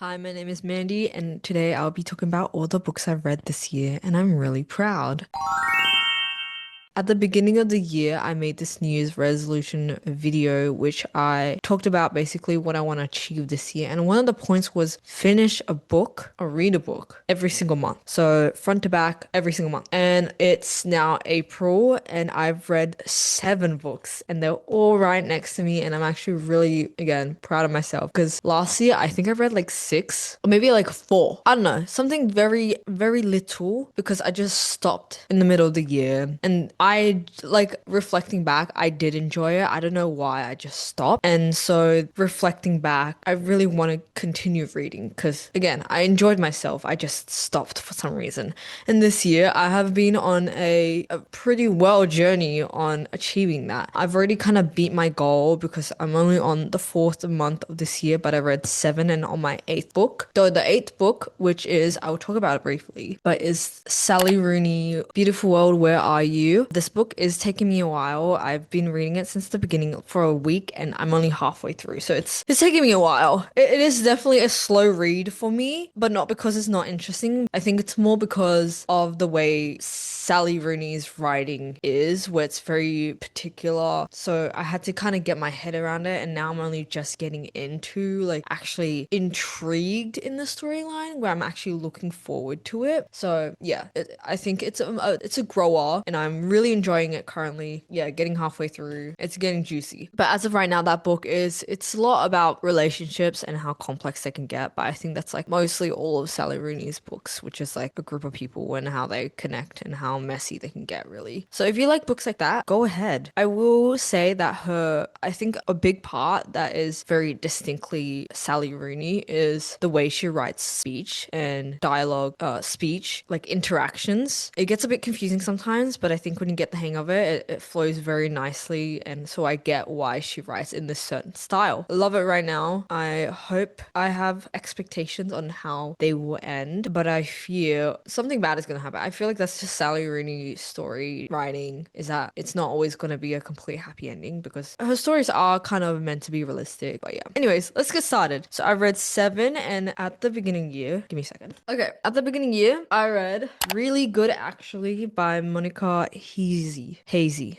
Hi, my name is Mandy, and today I'll be talking about all the books I've read this year, and I'm really proud. At the beginning of the year, I made this New Year's resolution video, which I talked about basically what I want to achieve this year. And one of the points was finish a book or read a book every single month. So front to back, every single month. And it's now April, and I've read 7 books, and they're all right next to me. And I'm actually really, again, proud of myself because last year I think I read like 6 or maybe like 4. I don't know, something very, very little because I just stopped in the middle of the year. And I like reflecting back, I did enjoy it. I don't know why I just stopped. And so reflecting back, I really want to continue reading because again, I enjoyed myself. I just stopped for some reason. And this year I have been on a pretty well journey on achieving that. I've already kind of beat my goal because I'm only on the 4th month of this year, but I read 7 and on my 8th book. Though the 8th book, which is, I'll talk about it briefly, but is Sally Rooney, Beautiful World, Where Are You? This book is taking me a while. I've been reading it since the beginning for a week and I'm only halfway through. So it's taking me a while. It is definitely a slow read for me, but not because it's not interesting. I think it's more because of the way Sally Rooney's writing is, where it's very particular. So I had to kind of get my head around it, and now I'm only just getting into like actually intrigued in the storyline where I'm actually looking forward to it. So yeah, I think it's a grower, and I'm really enjoying it currently. Yeah, getting halfway through, it's getting juicy. But as of right now, that book it's a lot about relationships and how complex they can get. But I think that's like mostly all of Sally Rooney's books, which is like a group of people and how they connect and how messy they can get, really. So if you like books like that, go ahead. I will say that I think a big part that is very distinctly Sally Rooney is the way she writes speech and dialogue, speech, like interactions. It gets a bit confusing sometimes, but I think when you get the hang of it flows very nicely. And so I get why she writes in this certain style. I love it right now. I hope I have expectations on how they will end, but I fear something bad is going to happen. I feel like that's just Sally Rooney's story writing, is that it's not always going to be a complete happy ending because her stories are kind of meant to be realistic. But yeah. Anyways, let's get started. So I read 7, and at the beginning year, give me a second. Okay, at the beginning year, I read Really Good Actually by Monica Hazy.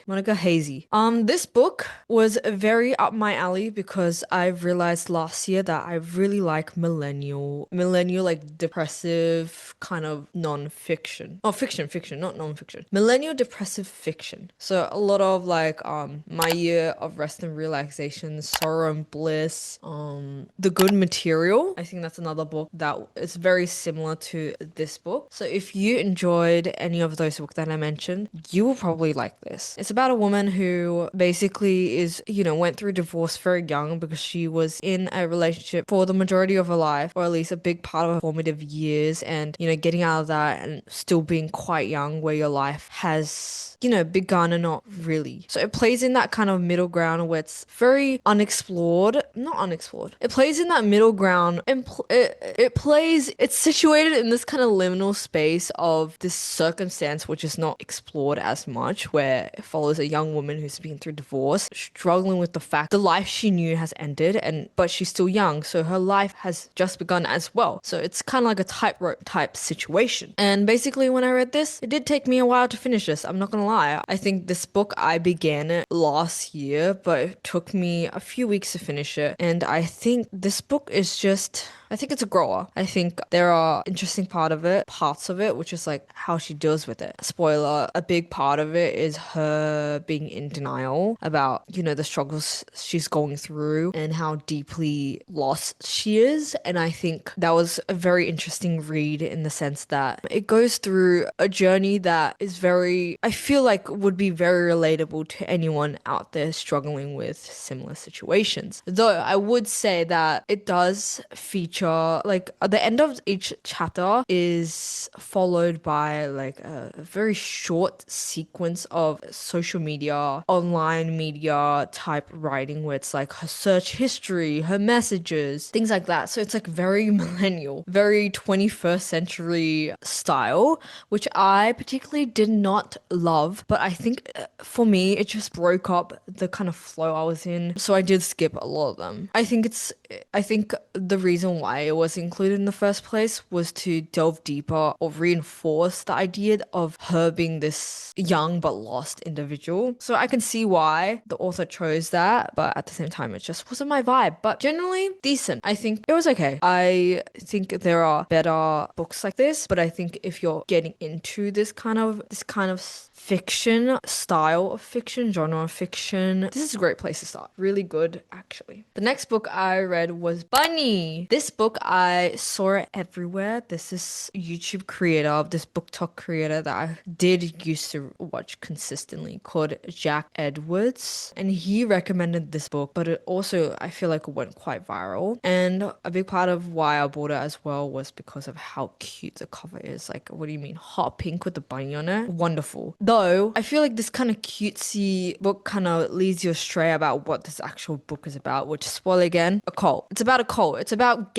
Monica Hazy. This book was very up my alley because I realized last year that I really like millennial like depressive kind of non-fiction. Oh, fiction, not non-fiction. Millennial depressive fiction. So a lot of like My Year of Rest and Relaxation, Sorrow and Bliss, The Good Material. I think that's another book that is very similar to this book. So if you enjoyed any of those books that I mentioned, you will probably like this. It's about a woman who basically went through divorce very young because she was in a relationship for the majority of her life, or at least a big part of her formative years, and getting out of that and still being quite young where your life has begun and not really. So it plays in that kind of middle ground where it's very unexplored, not unexplored. It plays in that middle ground, and it's situated in this kind of liminal space of this circumstance which is not explored as much, where it follows a young woman who's been through divorce, struggling with the fact the life she knew has ended, but she's still young, so her life has just begun as well. So it's kind of like a tightrope type situation. And basically, when I read this, it did take me a while to finish this. I'm not gonna lie. I think this book, I began it last year, but it took me a few weeks to finish it. And I think this book is just, I think it's a grower. I think there are interesting parts of it, which is like how she deals with it. Spoiler, a big part of it is her being in denial about, the struggles she's going through and how deeply lost she is. And I think that was a very interesting read in the sense that it goes through a journey that is I feel like would be very relatable to anyone out there struggling with similar situations. Though I would say that it does feature, like, at the end of each chapter is followed by like a very short sequence of social media, online media type writing, where it's like her search history, her messages, things like that. So it's like very millennial, very 21st century style, which I particularly did not love, but I think for me it just broke up the kind of flow I was in, so I did skip a lot of them. I think the reason why why it was included in the first place was to delve deeper or reinforce the idea of her being this young but lost individual. So I can see why the author chose that, but at the same time, it just wasn't my vibe. But generally, decent. I think it was okay. I think there are better books like this, but I think if you're getting into this kind of fiction style of fiction, genre of fiction, this is a great place to start. Really good, actually. The next book I read was Bunny. This book, I saw it everywhere. This is YouTube creator, this book talk creator that I did used to watch consistently called Jack Edwards. And he recommended this book, but it also, I feel like it went quite viral. And a big part of why I bought it as well was because of how cute the cover is. Like, what do you mean? Hot pink with the bunny on it? Wonderful. Though, I feel like this kind of cutesy book kind of leads you astray about what this actual book is about, which, spoiler again, a cult. It's about a cult. It's about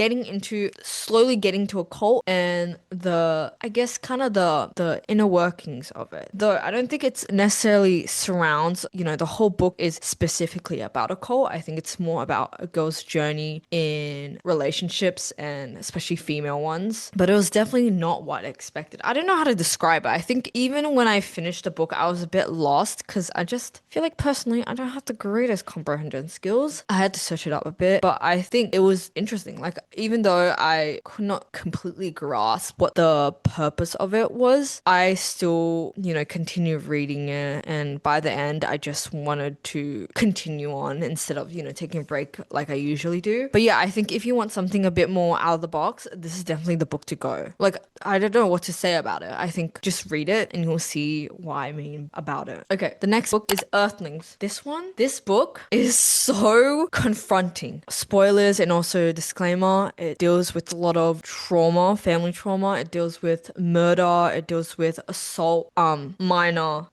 slowly getting to a cult and I guess, kind of the inner workings of it. Though I don't think it's necessarily surrounds, the whole book is specifically about a cult. I think it's more about a girl's journey in relationships and especially female ones. But it was definitely not what I expected. I don't know how to describe it. I think even when I finished the book, I was a bit lost because I just feel like personally, I don't have the greatest comprehension skills. I had to search it up a bit, but I think it was interesting. Like, even though I could not completely grasp what the purpose of it was, I still, continued reading it. And by the end, I just wanted to continue on instead of, taking a break like I usually do. But yeah, I think if you want something a bit more out of the box, this is definitely the book to go. Like, I don't know what to say about it. I think just read it and you'll see what I mean about it. Okay, the next book is Earthlings. This book is so confronting. Spoilers and also disclaimer, it deals with a lot of trauma, family trauma. It deals with murder. It deals with assault, minor,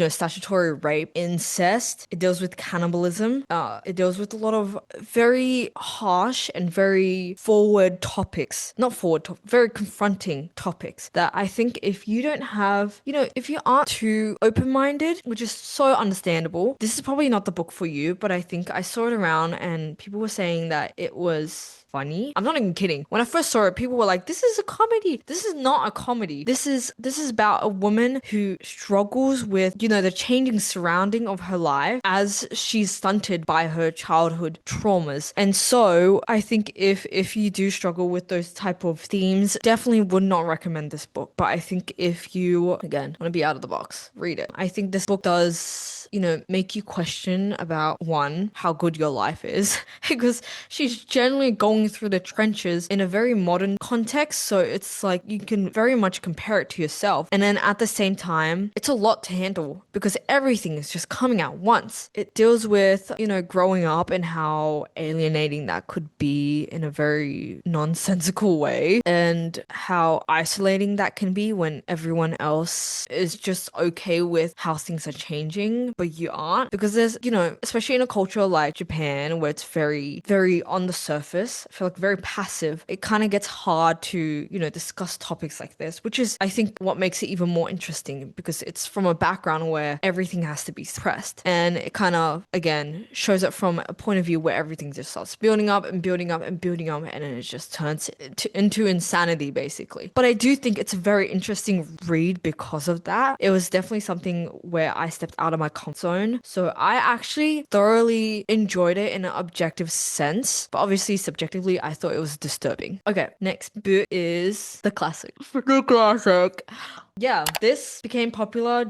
statutory rape, incest. It deals with cannibalism. It deals with a lot of very harsh and very forward topics. Not forward, very confronting topics that I think if you don't have, if you aren't too open-minded, which is so understandable, this is probably not the book for you. But I think I saw it around and people were saying that it was funny. I'm not even kidding. When I first saw it, people were like, "This is a comedy." This is not a comedy. This is about a woman who struggles with, the changing surrounding of her life as she's stunted by her childhood traumas. And so I think if you do struggle with those type of themes, definitely would not recommend this book. But I think if you, again, want to be out of the box, read it. I think this book does, make you question about, one, how good your life is because she's generally going through the trenches in a very modern context. So it's like you can very much compare it to yourself. And then at the same time, it's a lot to handle because everything is just coming at once. It deals with, growing up and how alienating that could be in a very nonsensical way and how isolating that can be when everyone else is just okay with how things are changing, but you aren't. Because there's, especially in a culture like Japan where it's very, very on the surface, I feel like very passive, it kind of gets hard to, discuss topics like this, which is, I think, what makes it even more interesting because it's from a background where everything has to be suppressed. And it kind of, again, shows it from a point of view where everything just starts building up and building up and building up, and then it just turns into insanity, basically. But I do think it's a very interesting read because of that. It was definitely something where I stepped out of my comfort zone. So I actually thoroughly enjoyed it in an objective sense, but obviously subjectively, I thought it was disturbing. Okay, next book is the classic. The classic. Yeah, this became popular,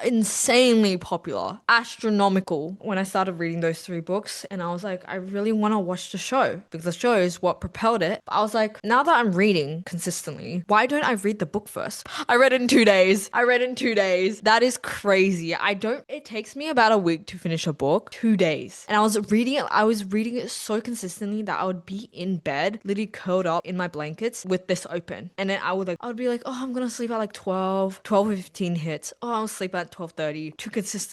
insanely popular, astronomical when I started reading those three books. And I was like, I really want to watch the show because the show is what propelled it. But I was like, now that I'm reading consistently, why don't I read the book first? I read it in 2 days. That is crazy. It takes me about a week to finish a book, 2 days. And I was reading it so consistently that I would be in bed, literally curled up in my blankets with this open. And then I would be like, oh, I'm going to sleep at like 12. 12 or 15 hits. Oh, I'll sleep at 12:30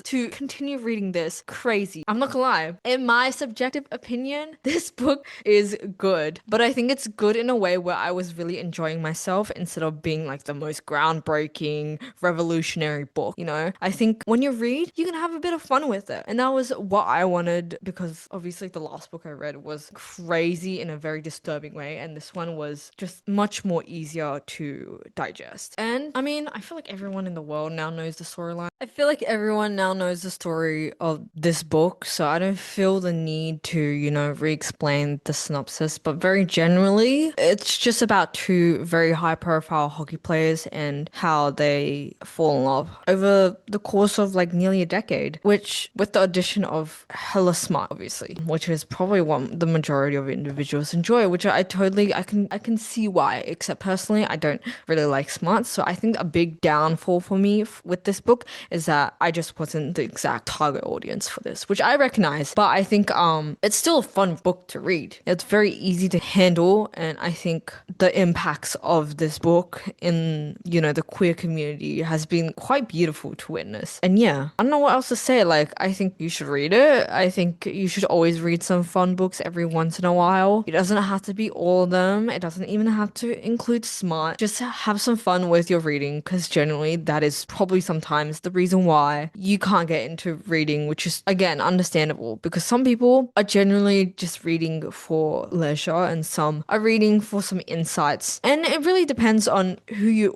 to continue reading this. Crazy. I'm not gonna lie. In my subjective opinion, this book is good, but I think it's good in a way where I was really enjoying myself instead of being like the most groundbreaking, revolutionary book, you know? I think when you read, you can have a bit of fun with it. And that was what I wanted because obviously the last book I read was crazy in a very disturbing way, and this one was just much more easier to digest. And I mean, I feel like everyone in the world now knows the storyline. I feel like everyone now knows the story of this book, so I don't feel the need to, re-explain the synopsis. But very generally, it's just about two very high-profile hockey players and how they fall in love over the course of like nearly a decade, which with the addition of hella smart, obviously, which is probably what the majority of individuals enjoy, which I can see why, except personally, I don't really like smart. So I think a big downfall for me with this book is that I just wasn't the exact target audience for this, which I recognize, but I think it's still a fun book to read. It's very easy to handle, and I think the impacts of this book in, the queer community has been quite beautiful to witness. And yeah, I don't know what else to say. Like, I think you should read it. I think you should always read some fun books every once in a while. It doesn't have to be all of them. It doesn't even have to include smart. Just have some fun with your reading, because generally that is probably sometimes the reason why you can't get into reading, which is again understandable because some people are generally just reading for leisure and some are reading for some insights. And it really depends on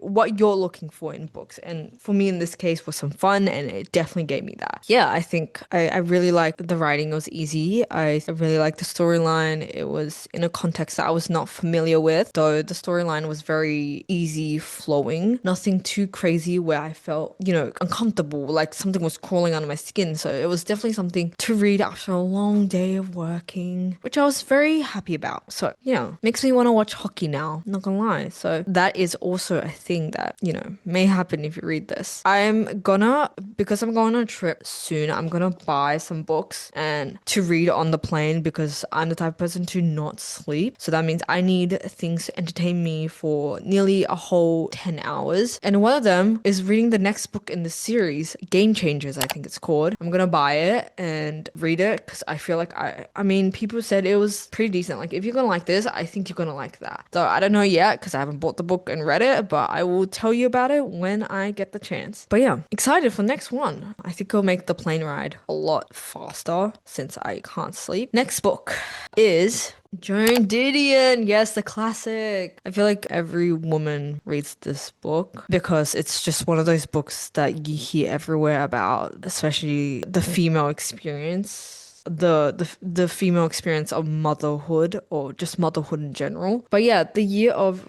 what you're looking for in books. And for me in this case was some fun, and it definitely gave me that. Yeah, I think I really liked the writing. It was easy. I really liked the storyline. It was in a context that I was not familiar with, though the storyline was very easy flowing, nothing too crazy where I felt, uncomfortable, like something was crawling under my skin. So it was definitely something to read after a long day of working, which I was very happy about. So, makes me want to watch hockey now, not gonna lie. So that is also a thing that, may happen if you read this. Because I'm going on a trip soon, I'm gonna buy some books and to read on the plane because I'm the type of person to not sleep. So that means I need things to entertain me for nearly a whole 10 hours. And one of them is reading the next book in the series, Game Changers, I think it's called. I'm gonna buy it and read it because I feel like I mean, people said it was pretty decent. Like, if you're gonna like this, I think you're gonna like that. So I don't know yet because I haven't bought the book and read it, but I will tell you about it when I get the chance. But yeah, excited for the next one. I think it'll make the plane ride a lot faster since I can't sleep. Next book is Joan Didion. Yes, the classic. I feel like every woman reads this book because it's just one of those books that you hear everywhere about, especially the female experience. The female experience of motherhood or just motherhood in general. But yeah, The Year of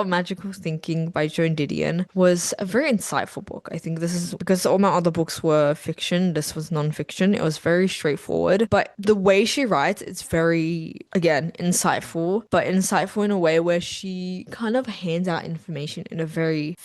Magical Thinking by Joan Didion was a very insightful book. I think this is because all my other books were fiction. This was non-fiction. It was very straightforward, but the way she writes, it's very, again, insightful, but insightful in a way where she kind of hands out information in a very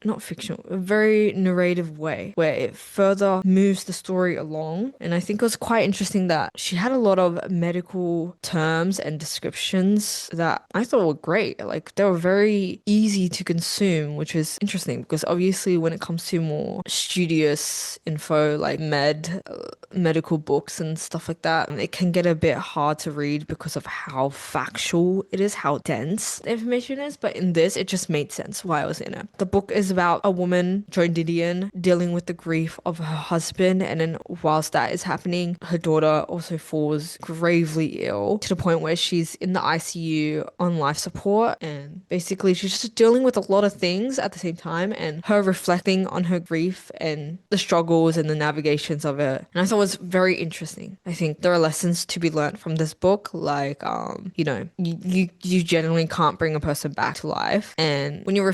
not fictional, a very narrative way where it further moves the story along. And I think it was quite interesting that she had a lot of medical terms and descriptions that I thought were great. Like, they were very easy to consume, which is interesting because obviously when it comes to more studious info like medical books and stuff like that, it can get a bit hard to read because of how factual it is, how dense the information is. But in this, it just made sense why I was in it. The book is about a woman, Joan Didion, dealing with the grief of her husband, and then whilst that is happening, her daughter also falls gravely ill to the point where she's in the ICU on life support, and basically she's just dealing with a lot of things at the same time, and her reflecting on her grief and the struggles and the navigations of it. And I thought it was very interesting. I think there are lessons to be learned from this book, like you generally can't bring a person back to life, and when you're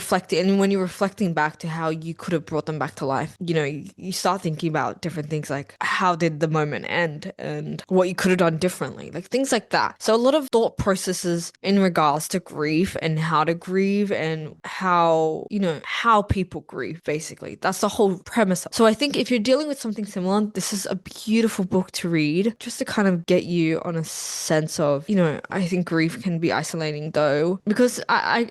reflecting back to how you could have brought them back to life, you start thinking about different things like how did the moment end and what you could have done differently, like things like that. So a lot of thought processes in regards to grief and how to grieve and how, how people grieve, basically. That's the whole premise. So I think if you're dealing with something similar, this is a beautiful book to read just to kind of get you on a sense of, I think grief can be isolating though, because I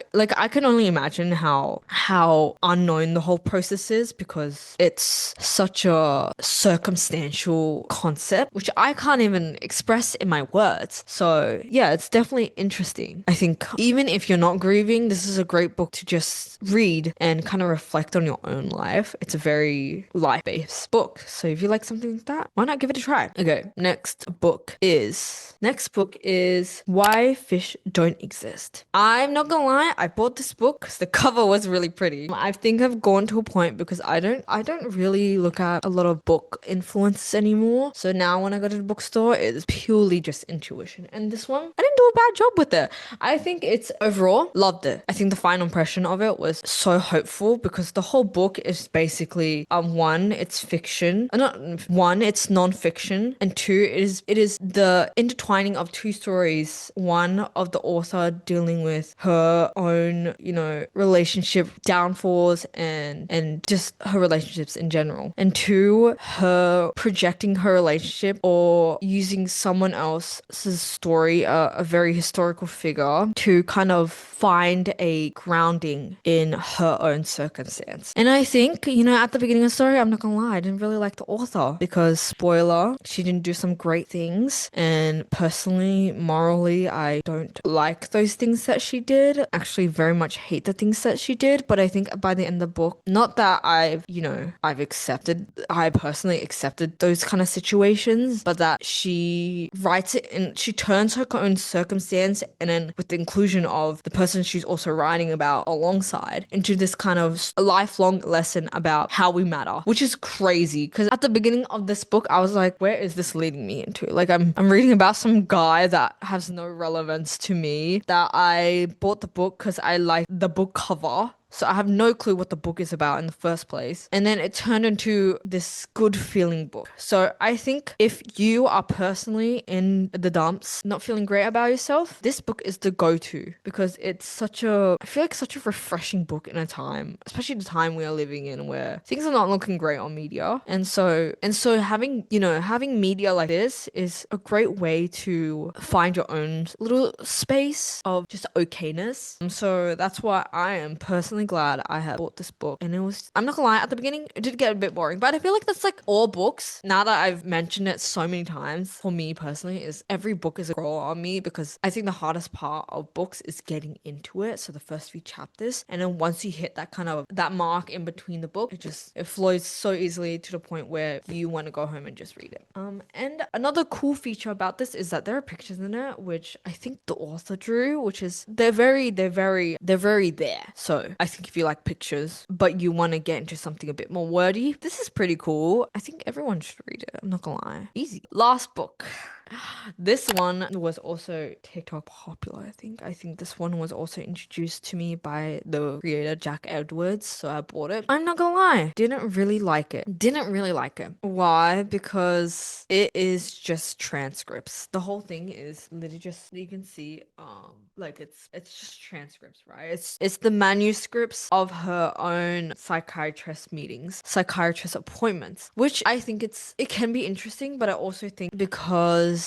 can only imagine how unknown the whole process is because it's such a circumstantial concept, which I can't even express in my words. So yeah, it's definitely interesting. I think even if you're not grieving, this is a great book to just read and kind of reflect on your own life. It's a very life-based book. So if you like something like that, why not give it a try? Okay, next book is Why Fish Don't Exist. I'm not gonna lie, I bought this book because the cover was really pretty. I think I've gone to a point because I don't really look at a lot of book influences anymore. So now when I go to the bookstore, it's purely just intuition. And this one, I didn't do a bad job with it. I think it's overall loved it. I think the final impression of it was so hopeful because the whole book is basically one, it's fiction, not one, it's non-fiction, and two, it is the intertwining of two stories. One of the author dealing with her own, relationship downfalls and just her relationships in general, and two, her projecting her relationship or using someone else's story, a very historical figure, to kind of find a grounding in her own circumstance. And I think, at the beginning of the story, I'm not gonna lie, I didn't really like the author because, spoiler, she didn't do some great things. And personally, morally, I don't like those things that she did. Actually, very much hate the things that she did. But I think by the end of the book, not that I personally accepted those kind of situations, but that she writes it and she turns her own circumstance, and then with the inclusion of the person she's also writing about alongside, into this kind of lifelong lesson about how we matter, which is crazy. Because at the beginning of this book, I was like, where is this leading me into? Like, I'm reading about some guy that has no relevance to me, that I bought the book because I like the book cover. So I have no clue what the book is about in the first place. And then it turned into this good feeling book. So I think if you are personally in the dumps, not feeling great about yourself, this book is the go-to because I feel like such a refreshing book in a time, especially the time we are living in where things are not looking great on media. And so having media like this is a great way to find your own little space of just okayness. So that's why I am personally glad I have bought this book. And I'm not gonna lie, at the beginning it did get a bit boring, but I feel like that's like all books. Now that I've mentioned it so many times, for me personally, is every book is a grow on me because I think the hardest part of books is getting into it. So the first few chapters, and then once you hit that mark in between the book, it flows so easily to the point where you want to go home and just read it. And another cool feature about this is that there are pictures in it, which I think the author drew, which is they're very there. So I think if you like pictures, but you want to get into something a bit more wordy, this is pretty cool. I think everyone should read it. I'm not gonna lie. Easy. Last book. This one was also TikTok popular, I think. I think this one was also introduced to me by the creator Jack Edwards, so I bought it. I'm not gonna lie, didn't really like it. Why? Because it is just transcripts. The whole thing is literally just, you can see, like it's just transcripts, right? It's the manuscripts of her own psychiatrist appointments, which I think it can be interesting, but I also think because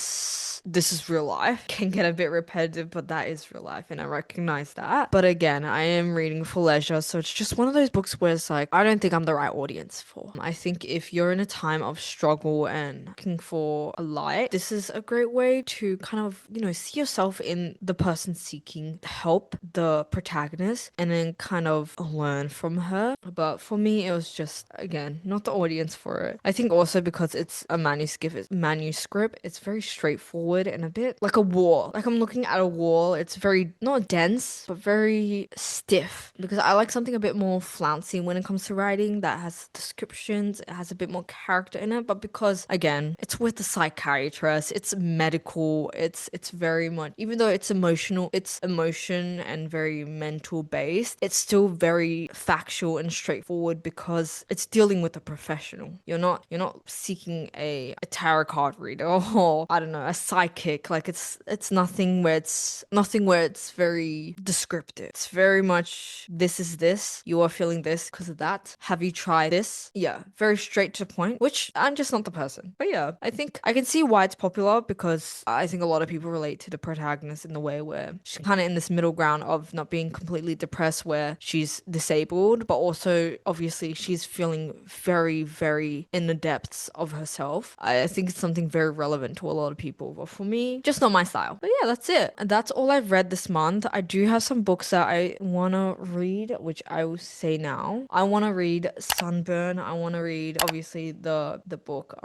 this is real life, can get a bit repetitive, but that is real life and I recognize that. But again, I am reading for leisure, so it's just one of those books where it's like, I don't think I'm the right audience for. I think if you're in a time of struggle and looking for a light, this is a great way to kind of, see yourself in the person seeking help, the protagonist, and then kind of learn from her. But for me, it was just, again, not the audience for it. I think also because it's a manuscript, it's very straightforward and a bit like a wall. Like I'm looking at a wall. It's very not dense, but very stiff because I like something a bit more flouncy when it comes to writing that has descriptions, it has a bit more character in it. But because again, it's with the psychiatrist, it's medical, it's very much even though it's emotional, it's emotion and very mental based, it's still very factual and straightforward because it's dealing with a professional. You're not seeking a tarot card reader or I don't know, a psychic. Like it's nothing where it's very descriptive. It's very much this is this, you are feeling this because of that. Have you tried this? Yeah, very straight to the point, which I'm just not the person. But yeah, I think I can see why it's popular because I think a lot of people relate to the protagonist in the way where she's kind of in this middle ground of not being completely depressed where she's disabled, but also obviously she's feeling very, very in the depths of herself. I think it's something very relevant to a lot of people, but for me, just not my style. But yeah, that's it. And that's all I've read this month. I do have some books that I want to read, which I will say now. I want to read Sunburn. I want to read obviously the book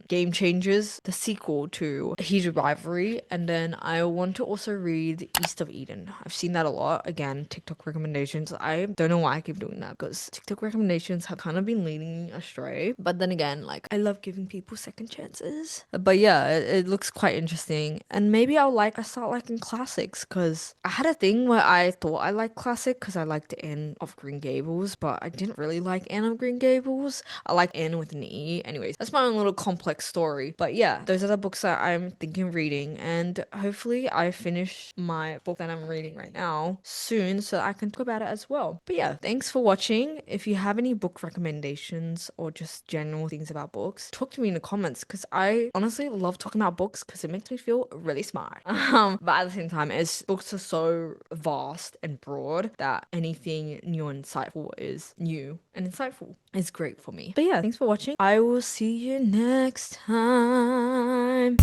Game Changers, the sequel to Heated Rivalry, and then I want to also read East of Eden. I've seen that a lot. Again, TikTok recommendations. I don't know why I keep doing that because TikTok recommendations have kind of been leading me astray. But then again, like I love giving people second chances. But yeah, it looks quite interesting. And maybe I start liking classics because I had a thing where I thought I liked classic because I liked Anne of Green Gables, but I didn't really like Anne of Green Gables. I like Anne with an E. Anyways, that's my own little complex story. But yeah, those are the books that I'm thinking of reading. And hopefully I finish my book that I'm reading right now soon so I can talk about it as well. But yeah, thanks for watching. If you have any book recommendations or just general things about books, talk to me in the comments because I honestly love talking about books because it makes me feel really smart. But at the same time, as books are so vast and broad that anything new and insightful is new and insightful is great for me. But yeah, thanks for watching. I will see you next time.